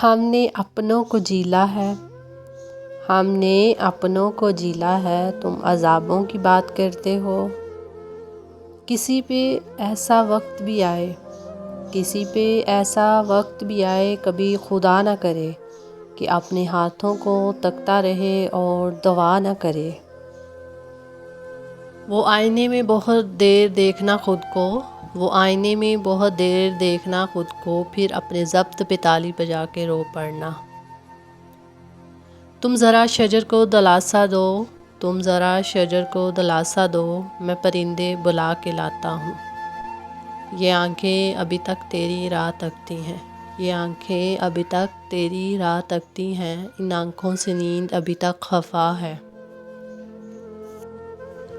ہم نے اپنوں کو جیلا ہے، ہم نے اپنوں کو جیلا ہے، تم عذابوں کی بات کرتے ہو۔ کسی پہ ایسا وقت بھی آئے، کسی پہ ایسا وقت بھی آئے، کبھی خدا نہ کرے کہ اپنے ہاتھوں کو تکتا رہے اور دعا نہ کرے۔ وہ آئینے میں بہت دیر دیکھنا خود کو، وہ آئینے میں بہت دیر دیکھنا خود کو، پھر اپنے ضبط پہ تالی بجا کے رو پڑنا۔ تم ذرا شجر کو دلاسا دو، تم ذرا شجر کو دلاسا دو، میں پرندے بلا کے لاتا ہوں۔ یہ آنکھیں ابھی تک تیری راہ تکتی ہیں، یہ آنکھیں ابھی تک تیری راہ تکتی ہیں، ان آنکھوں سے نیند ابھی تک خفا ہے۔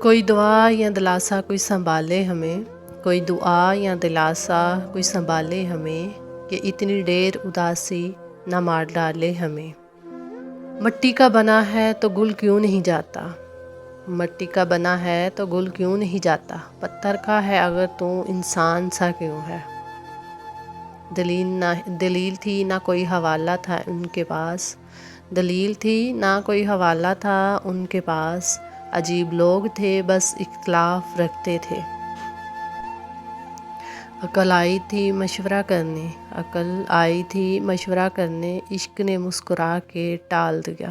کوئی دعا یا دلاسا کوئی سنبھالے ہمیں، کوئی دعا یا دلاسا کوئی سنبھالے ہمیں، کہ اتنی دیر اداسی نہ مار ڈالے ہمیں۔ مٹی کا بنا ہے تو گل کیوں نہیں جاتا، مٹی کا بنا ہے تو گل کیوں نہیں جاتا، پتھر کا ہے اگر تو انسان سا کیوں ہے۔ دلیل تھی نہ کوئی حوالہ تھا ان کے پاس، دلیل تھی نہ کوئی حوالہ تھا ان کے پاس، عجیب لوگ تھے بس اختلاف رکھتے تھے۔ عقل آئی تھی مشورہ کرنے، عقل آئی تھی مشورہ کرنے، عشق نے مسکرا کے ٹال دیا۔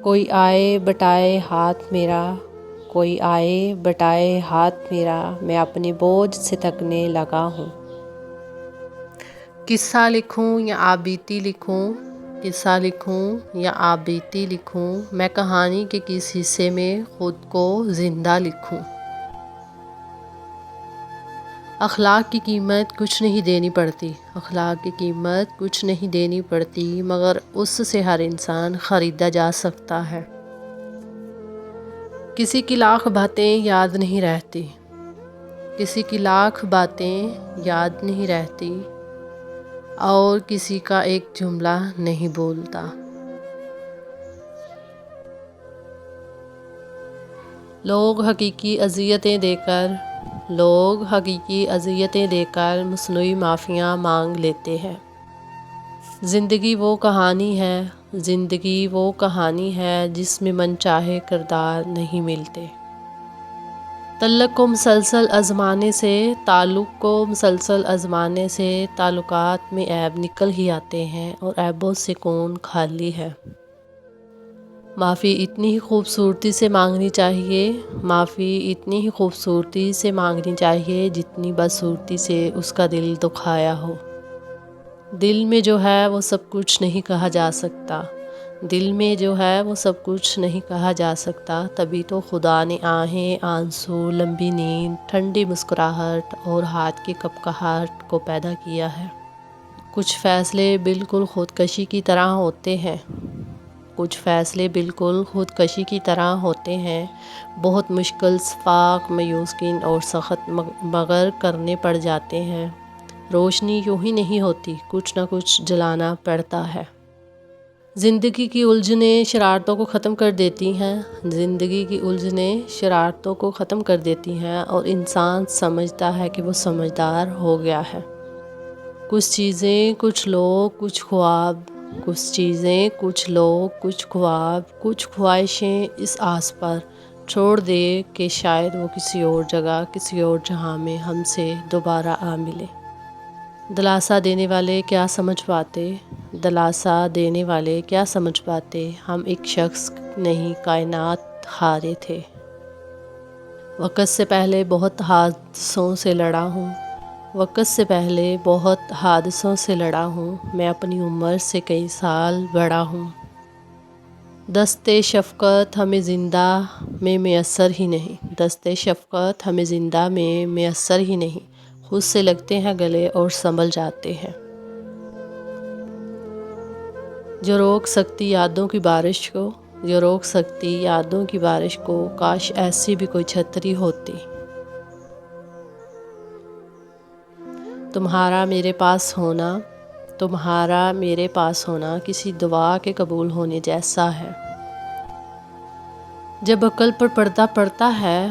کوئی آئے بٹائے ہاتھ میرا، کوئی آئے بٹائے ہاتھ میرا، میں اپنے بوجھ سے تھکنے لگا ہوں۔ قصہ لکھوں یا آپ بیتی لکھوں، قصہ لکھوں یا آپ بیتی لکھوں، میں کہانی کے کس حصے میں خود کو زندہ لکھوں۔ اخلاق کی قیمت کچھ نہیں دینی پڑتی، اخلاق کی قیمت کچھ نہیں دینی پڑتی، مگر اس سے ہر انسان خریدا جا سکتا ہے۔ کسی کی لاکھ باتیں یاد نہیں رہتی، کسی کی لاکھ باتیں یاد نہیں رہتی، اور کسی کا ایک جملہ نہیں بھولتا۔ لوگ حقیقی اذیتیں دے کر مصنوعی معافیاں مانگ لیتے ہیں۔ زندگی وہ کہانی ہے، زندگی وہ کہانی ہے جس میں من چاہے کردار نہیں ملتے۔ تعلق کو مسلسل آزمانے سے تعلقات میں عیب نکل ہی آتے ہیں اور عیبوں سے کون خالی ہے۔ معافی اتنی ہی خوبصورتی سے مانگنی چاہیے، معافی اتنی ہی خوبصورتی سے مانگنی چاہیے جتنی بدصورتی سے اس کا دل دکھایا ہو۔ دل میں جو ہے وہ سب کچھ نہیں کہا جا سکتا، دل میں جو ہے وہ سب کچھ نہیں کہا جا سکتا، تبھی تو خدا نے آہیں، آنسو، لمبی نیند، ٹھنڈی مسکراہٹ اور ہاتھ کی کپکپاہٹ کو پیدا کیا ہے۔ کچھ فیصلے بالکل خودکشی کی طرح ہوتے ہیں، کچھ فیصلے بالکل خودکشی کی طرح ہوتے ہیں، بہت مشکل، شفاف، مایوس کن اور سخت مگر کرنے پڑ جاتے ہیں۔ روشنی یوں ہی نہیں ہوتی، کچھ نہ کچھ جلانا پڑتا ہے۔ زندگی کی الجھنیں شرارتوں کو ختم کر دیتی ہیں، زندگی کی الجھنیں شرارتوں کو ختم کر دیتی ہیں اور انسان سمجھتا ہے کہ وہ سمجھدار ہو گیا ہے۔ کچھ چیزیں، کچھ لوگ، کچھ خواب، کچھ چیزیں، کچھ لوگ، کچھ خواب، کچھ خواہشیں اس آس پر چھوڑ دے کہ شاید وہ کسی اور جگہ، کسی اور جہاں میں ہم سے دوبارہ آ ملے۔ دلاسا دینے والے کیا سمجھ پاتے، دلاسا دینے والے کیا سمجھ پاتے، ہم ایک شخص نہیں کائنات ہارے تھے۔ وقت سے پہلے بہت حادثوں سے لڑا ہوں، وقت سے پہلے بہت حادثوں سے لڑا ہوں، میں اپنی عمر سے کئی سال بڑا ہوں۔ دستِ شفقت ہمیں زندہ میں میسر ہی نہیں، دستِ شفقت ہمیں زندہ میں میسر ہی نہیں، خود سے لگتے ہیں گلے اور سنبھل جاتے ہیں۔ جو روک سکتی یادوں کی بارش کو، جو روک سکتی یادوں کی بارش کو، کاش ایسی بھی کوئی چھتری ہوتی۔ تمہارا میرے پاس ہونا، تمہارا میرے پاس ہونا کسی دعا کے قبول ہونے جیسا ہے۔ جب عقل پر پردہ پڑتا ہے،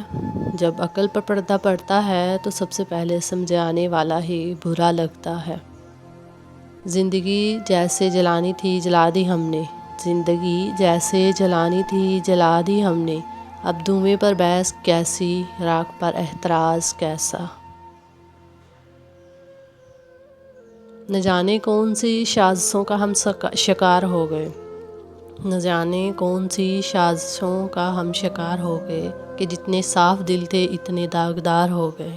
جب عقل پر پردہ پڑتا ہے تو سب سے پہلے سمجھانے والا ہی برا لگتا ہے۔ زندگی جیسے جلانی تھی جلا دی ہم نے، زندگی جیسے جلانی تھی جلا دی ہم نے، اب دھوئیں پر بحث کیسی، راکھ پر احتراز کیسا۔ نہ جانے کون سی سازشوں کا ہم شکار ہو گئے، نہ جانے کون سی سازشوں کا ہم شکار ہو گئے، کہ جتنے صاف دل تھے اتنے داغدار ہو گئے۔